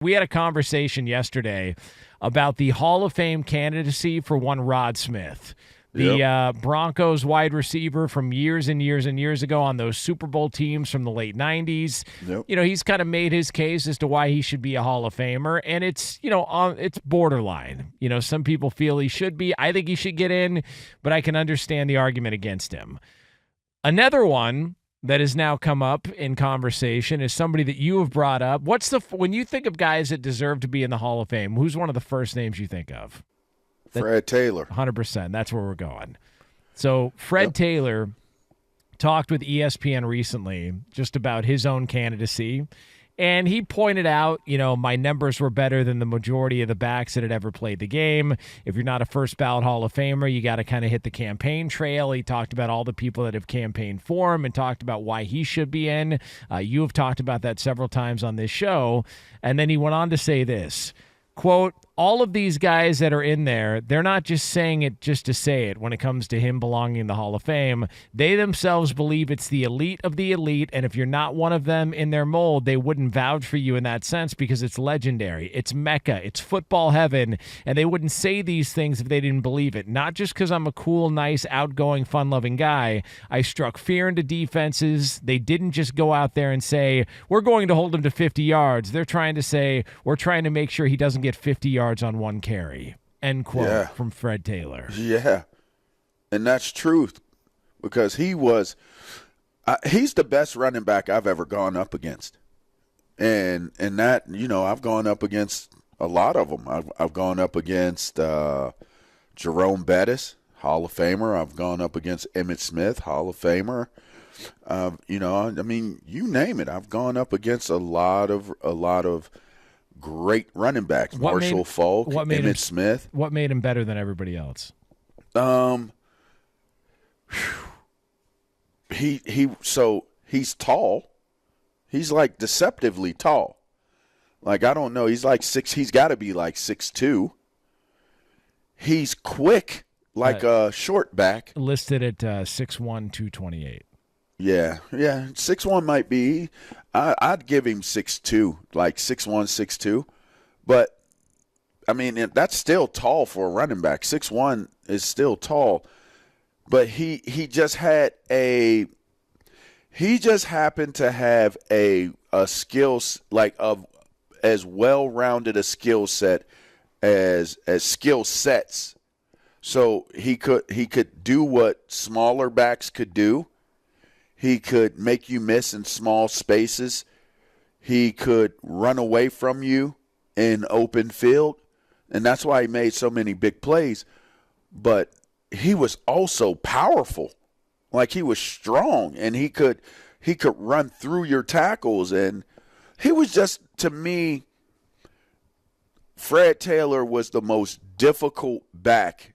We had a conversation yesterday about the Hall of Fame candidacy for one Rod Smith, the Broncos wide receiver from years and years and years ago on those Super Bowl teams from the late 90s. Yep. You know, he's kind of made his case as to why he should be a Hall of Famer, and it's, it's borderline. Some people feel he should be. I think he should get in, but I can understand the argument against him. Another one that has now come up in conversation is somebody that you have brought up. When you think of guys that deserve to be in the Hall of Fame, who's one of the first names you think of? Fred Taylor. 100%. That's where we're going. So Fred Taylor talked with ESPN recently just about his own candidacy, and he pointed out, my numbers were better than the majority of the backs that had ever played the game. If you're not a first ballot Hall of Famer, you got to kind of hit the campaign trail. He talked about all the people that have campaigned for him and talked about why he should be in. You have talked about that several times on this show. And then he went on to say this, quote, all of these guys that are in there, they're not just saying it just to say it when it comes to him belonging in the Hall of Fame. They themselves believe it's the elite of the elite, and if you're not one of them in their mold, they wouldn't vouch for you in that sense because it's legendary. It's Mecca. It's football heaven, and they wouldn't say these things if they didn't believe it. Not just because I'm a cool, nice, outgoing, fun-loving guy. I struck fear into defenses. They didn't just go out there and say, we're going to hold him to 50 yards. They're trying to say, we're trying to make sure he doesn't get 50 yards on one carry, end quote, from Fred Taylor. Yeah, and that's truth because he's the best running back I've ever gone up against. And that, I've gone up against a lot of them. I've gone up against Jerome Bettis, Hall of Famer. I've gone up against Emmitt Smith, Hall of Famer. You name it. I've gone up against a lot of great running backs. Marshall Faulk, Emmitt Smith. What made him better than everybody else? He's tall. He's like deceptively tall. Like, I don't know. He's like he's got to be like 6'2". He's quick like a short back. Listed at 6'1", 228. Yeah. 6'1" might be. I'd give him 6'2", like 6'1", 6'2". But, that's still tall for a running back. 6'1" is still tall. But he just happened to have a skills like of as well-rounded a skill set as skill sets. So he could do what smaller backs could do. He could make you miss in small spaces. He could run away from you in open field. And that's why he made so many big plays. But he was also powerful. Like, he was strong, and he could run through your tackles. And he was just, to me, Fred Taylor was the most difficult back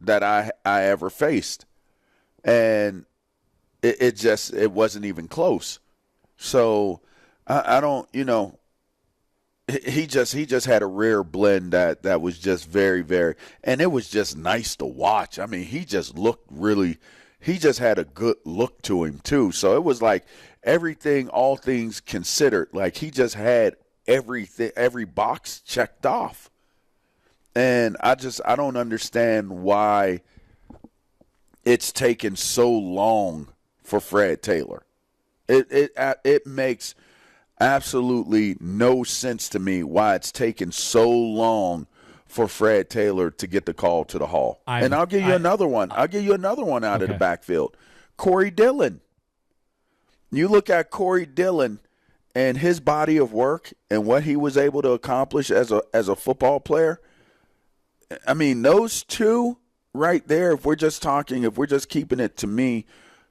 that I ever faced. And it wasn't even close. So I don't, he just had a rare blend that was just very, very, and it was just nice to watch. He just looked he just had a good look to him too. So it was like everything, all things considered, like he just had every box checked off. And I don't understand why it's taken so long for Fred Taylor. It makes absolutely no sense to me why it's taken so long for Fred Taylor to get the call to the Hall. And I'll give you another one. I'll give you another one out of the backfield. Corey Dillon. You look at Corey Dillon and his body of work and what he was able to accomplish as a football player. Those two right there, if we're just keeping it to me,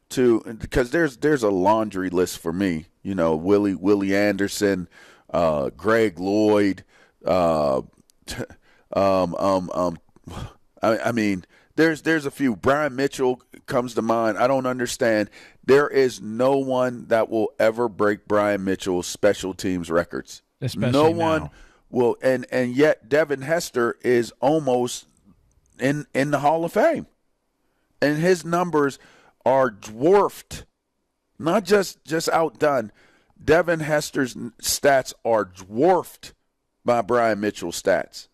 because there's a laundry list for me. Willie Anderson, Greg Lloyd. There's a few. Brian Mitchell comes to mind. I don't understand. There is no one that will ever break Brian Mitchell's special teams records. Especially no now. One will, and yet Devin Hester is almost in the Hall of Fame, and his numbers are dwarfed, not just outdone. Devin Hester's stats are dwarfed by Brian Mitchell's stats.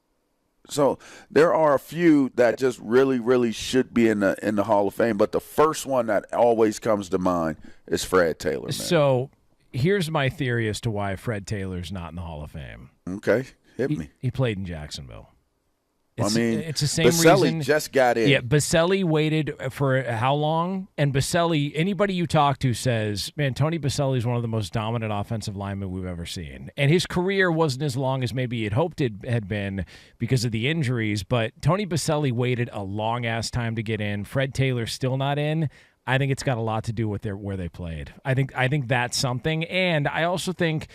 So there are a few that just really, really should be in the Hall of Fame. But the first one that always comes to mind is Fred Taylor, man. So here's my theory as to why Fred Taylor's not in the Hall of Fame. Okay, hit me. He played in Jacksonville. It's the same Baselli reason. Just got in. Yeah, Baselli waited for how long? And Baselli, anybody you talk to says, man, Tony Baselli is one of the most dominant offensive linemen we've ever seen. And his career wasn't as long as maybe he'd hoped it had been because of the injuries, but Tony Baselli waited a long-ass time to get in. Fred Taylor's still not in. I think it's got a lot to do with where they played. I think that's something. And I also think,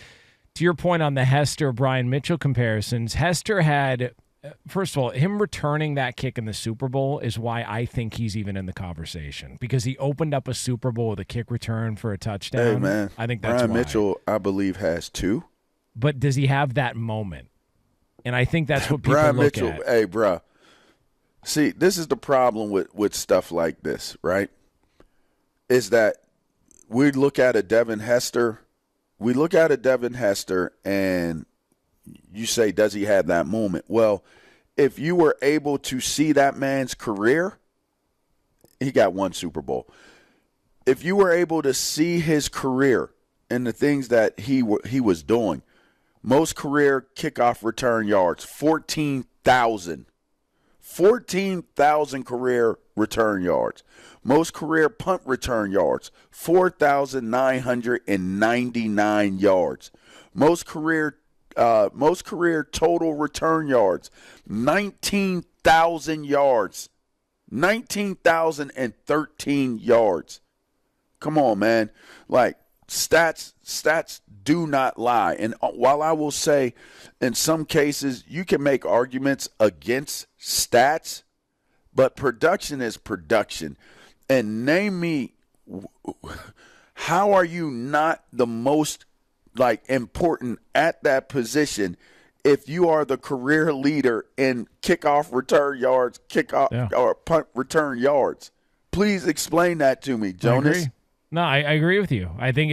to your point on the Hester-Brian Mitchell comparisons, Hester had... First of all, him returning that kick in the Super Bowl is why I think he's even in the conversation, because he opened up a Super Bowl with a kick return for a touchdown. Hey, man. I think that's Brian why. Mitchell, I believe, has 2. But does he have that moment? And I think that's what people Brian look Mitchell, at. hey, bro. See, this is the problem with stuff like this, right? Is that we look at a Devin Hester. We look at a Devin Hester and you say, does he have that moment? Well, if you were able to see that man's career, he got 1 Super Bowl. If you were able to see his career and the things that he was doing, most career kickoff return yards, 14,000. 14,000 career return yards. Most career punt return yards, 4,999 yards. Most career total return yards, 19,000 yards. 19,013 yards. Come on, man. Like, stats do not lie. And while I will say in some cases you can make arguments against stats, but production is production. And name me, how are you not the most important at that position if you are the career leader in kickoff return yards, or punt return yards? Please explain that to me, Jonas. I agree with you. I think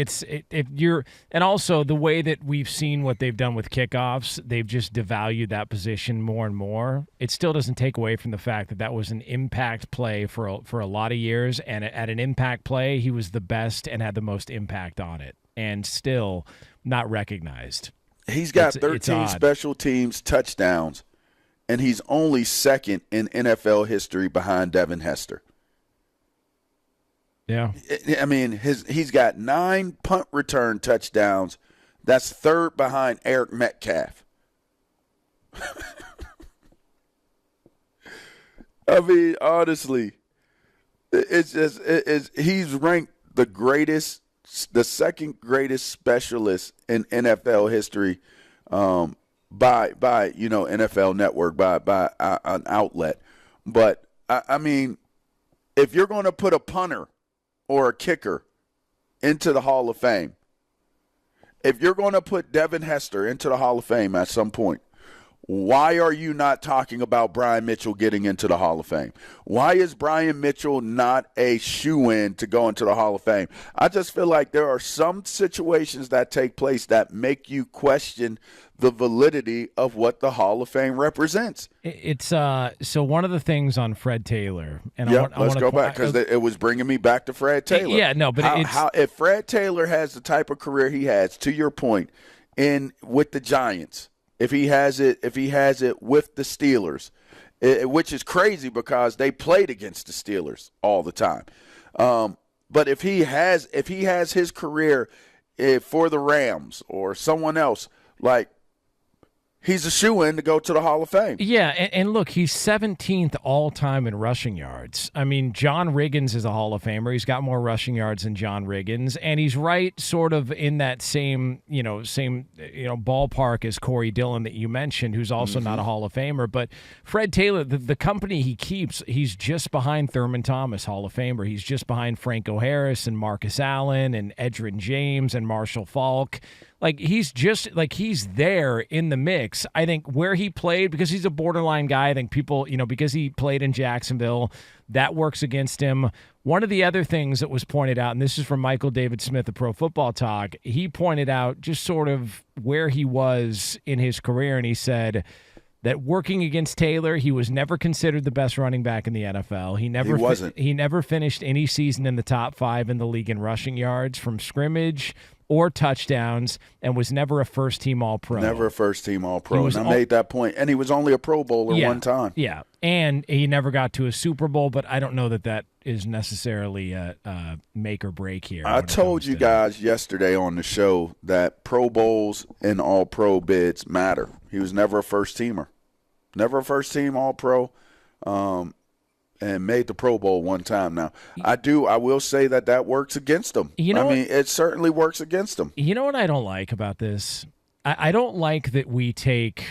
and also the way that we've seen what they've done with kickoffs, they've just devalued that position more and more. It still doesn't take away from the fact that was an impact play for a lot of years, and at an impact play, he was the best and had the most impact on it, and still not recognized. He's got 13 special teams touchdowns, and he's only second in NFL history behind Devin Hester. Yeah. I mean, he's got 9 punt return touchdowns. That's third behind Eric Metcalf. I mean, honestly, he's ranked the second greatest specialist in NFL history by NFL Network, by an outlet. But I mean, if you're going to put a punter or a kicker into the Hall of Fame, if you're going to put Devin Hester into the Hall of Fame at some point, why are you not talking about Brian Mitchell getting into the Hall of Fame? Why is Brian Mitchell not a shoo-in to go into the Hall of Fame? I just feel like there are some situations that take place that make you question the validity of what the Hall of Fame represents. It's so one of the things on Fred Taylor, and let's go back because it was bringing me back to Fred Taylor. Yeah, no, but if Fred Taylor has the type of career he has, to your point, with the Giants. If he has it with the Steelers, which is crazy because they played against the Steelers all the time. But if he has his career for the Rams or someone else, he's a shoo-in to go to the Hall of Fame. Yeah, and look, he's 17th all-time in rushing yards. I mean, John Riggins is a Hall of Famer. He's got more rushing yards than John Riggins, and he's right sort of in that same ballpark as Corey Dillon that you mentioned, who's also not a Hall of Famer. But Fred Taylor, the company he keeps, he's just behind Thurman Thomas, Hall of Famer. He's just behind Franco Harris and Marcus Allen and Edgerrin James and Marshall Faulk. Like, he's just like, he's there in the mix. I think where he played, because he's a borderline guy, I think people, because he played in Jacksonville, that works against him. One of the other things that was pointed out, and this is from Michael David Smith of Pro Football Talk, he pointed out just sort of where he was in his career, and he said that working against Taylor, he was never considered the best running back in the NFL. He wasn't. He never finished any season in the top 5 in the league in rushing yards from scrimmage or touchdowns, and was never a first-team All-Pro. Never a first-team All-Pro. And I made that point. And he was only a Pro Bowler one time. Yeah, and he never got to a Super Bowl, but I don't know that is necessarily a make or break here. I told you guys yesterday on the show that Pro Bowls and All-Pro bids matter. He was never a first-teamer. Never a first-team All-Pro. And made the Pro Bowl one time. Now, I will say that works against him. It certainly works against him. You know what I don't like about this? I don't like that we take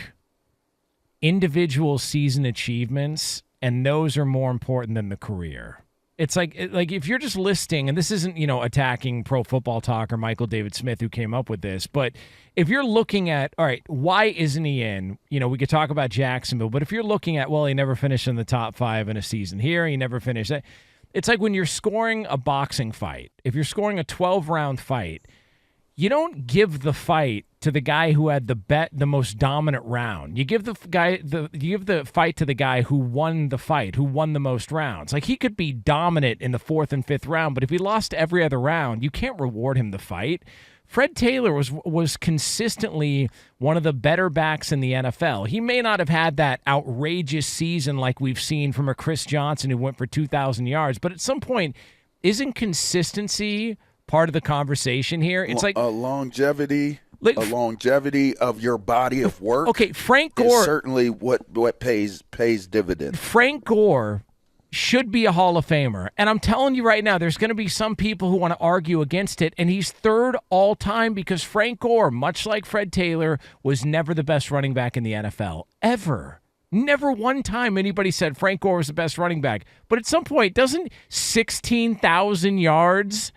individual season achievements, and those are more important than the career. It's like if you're just listing, and this isn't, attacking Pro Football Talk or Michael David Smith who came up with this, but if you're looking at, all right, why isn't he in? We could talk about Jacksonville, but if you're looking at, well, he never finished in the top 5 in a season here, he never finished that. It's like when you're scoring a boxing fight, if you're scoring a 12-round fight, you don't give the fight to the guy who had the most dominant round. You give the fight to the guy who won the fight, who won the most rounds. Like, he could be dominant in the 4th and 5th round, but if he lost every other round, you can't reward him the fight. Fred Taylor was consistently one of the better backs in the NFL. He may not have had that outrageous season like we've seen from a Chris Johnson who went for 2,000 yards, but at some point, isn't consistency part of the conversation here? It's like a longevity of your body of work. Okay, Frank Gore is certainly what pays dividends. Frank Gore should be a Hall of Famer, and I'm telling you right now, there's going to be some people who want to argue against it, and he's 3rd all time because Frank Gore, much like Fred Taylor, was never the best running back in the NFL ever. Never one time anybody said Frank Gore was the best running back. But at some point, doesn't 16,000 yards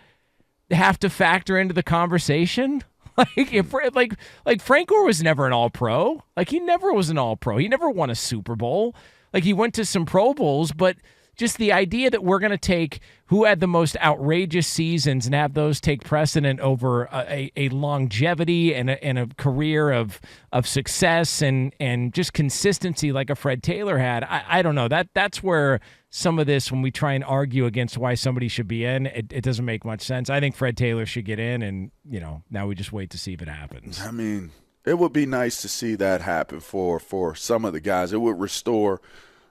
have to factor into the conversation? Like Frank Gore was never an All-Pro. Like, he never was an All-Pro. He never won a Super Bowl. Like, he went to some Pro Bowls, but just the idea that we're going to take who had the most outrageous seasons and have those take precedent over a longevity and a career of success and just consistency like a Fred Taylor had, I don't know. That's where some of this, when we try and argue against why somebody should be in, it doesn't make much sense. I think Fred Taylor should get in, and now we just wait to see if it happens. I mean, it would be nice to see that happen for some of the guys. It would restore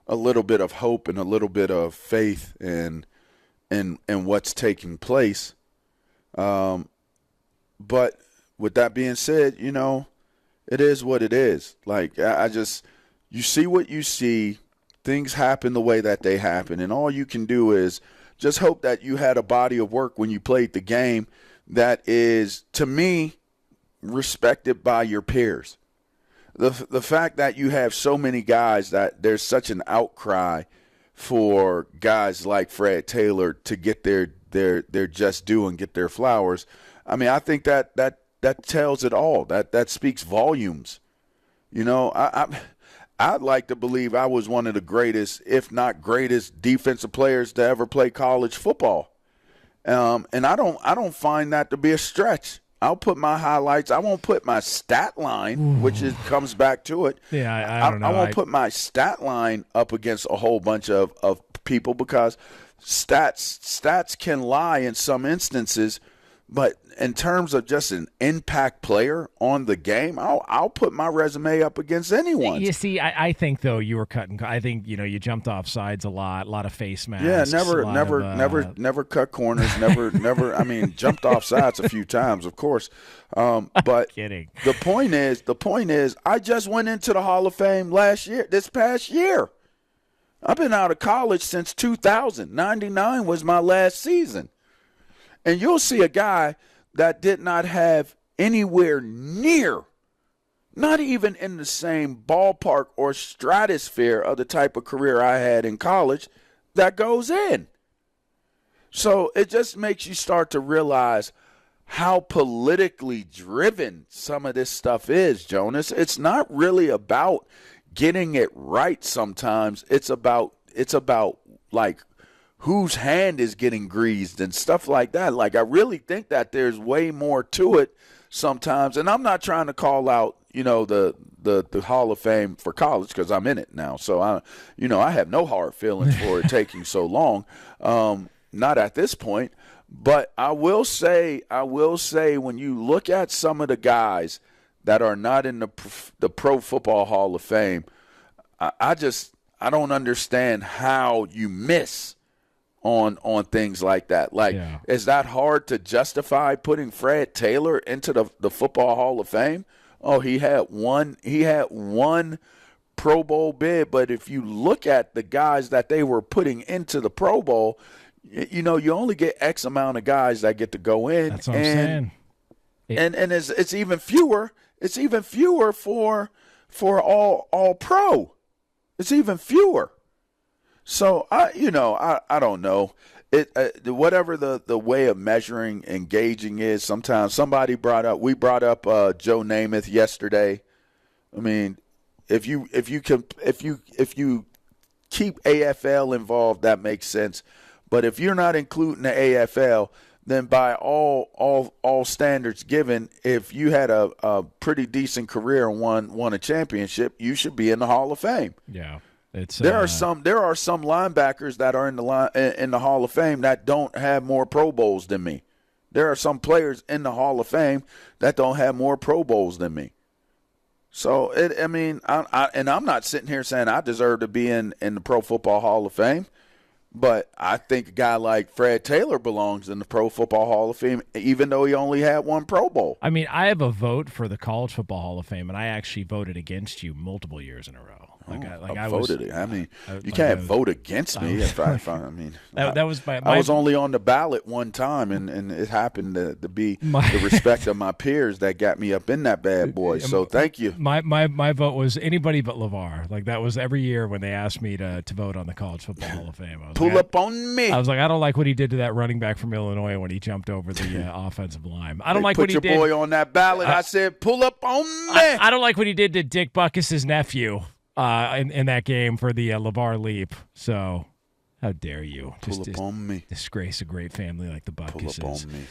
a little bit of hope and a little bit of faith in what's taking place. But with that being said, it is what it is. Like, you see what you see. Things happen the way that they happen, and all you can do is just hope that you had a body of work when you played the game that is, to me, respected by your peers. The fact that you have so many guys, that there's such an outcry for guys like Fred Taylor to get their just due and get their flowers. I mean, I think that tells it all. That speaks volumes. I'd like to believe I was one of the greatest, if not greatest, defensive players to ever play college football. And I don't find that to be a stretch. I'll put my highlights. I won't put my stat line, which comes back to it. Yeah, I don't know. I won't put my stat line up against a whole bunch of people, because stats can lie in some instances. But in terms of just an impact player on the game, I'll put my resume up against anyone. You see, I think, though, you were cutting. I think, you jumped off sides a lot of face masks. Yeah, never cut corners, never. I mean, jumped off sides a few times, of course. But kidding. The point is, I just went into the Hall of Fame this past year. I've been out of college since 2000. 99 was my last season. And you'll see a guy that did not have anywhere near, not even in the same ballpark or stratosphere of the type of career I had in college, that goes in. So it just makes you start to realize how politically driven some of this stuff is, Jonas. It's not really about getting it right sometimes. It's about like whose hand is getting greased and stuff like that. Like, I really think that there's way more to it sometimes. And I'm not trying to call out, the Hall of Fame for college, because I'm in it now. So I have no hard feelings for it taking so long. Not at this point. But I will say when you look at some of the guys that are not in the Pro Football Hall of Fame, I don't understand how you miss on things like that. Like, Is that hard to justify putting Fred Taylor into the Football Hall of Fame? Oh, he had one Pro Bowl bid, but if you look at the guys that they were putting into the Pro Bowl, you only get X amount of guys that get to go in. That's what I'm saying. And it's even fewer. It's even fewer for all pro. It's even fewer. So I don't know. Whatever the way of measuring engaging is. Sometimes we brought up Joe Namath yesterday. I mean, if you keep AFL involved, that makes sense. But if you're not including the AFL, then by all standards given, if you had a pretty decent career and won a championship, you should be in the Hall of Fame. Yeah. There are some linebackers that are in the Hall of Fame that don't have more Pro Bowls than me. There are some players in the Hall of Fame that don't have more Pro Bowls than me. So I'm not sitting here saying I deserve to be in the Pro Football Hall of Fame, but I think a guy like Fred Taylor belongs in the Pro Football Hall of Fame, even though he only had one Pro Bowl. I mean, I have a vote for the College Football Hall of Fame, and I actually voted against you multiple years in a row. I voted it. I mean, you can't vote against me. That was my. I was only on the ballot one time, and it happened to be the respect of my peers that got me up in that bad boy. So thank you. My vote was anybody but LaVar. Like, that was every year when they asked me to vote on the College Football Hall of Fame. Pull up on me. I was like, I don't like what he did to that running back from Illinois when he jumped over the offensive line. I don't like what he did. Put your boy on that ballot. I said, pull up on me. I don't like what he did to Dick Butkus's nephew. In that game for the LaVar leap. So, how dare you? Pull up on me. Disgrace a great family like the Butkuses. Pull up on me.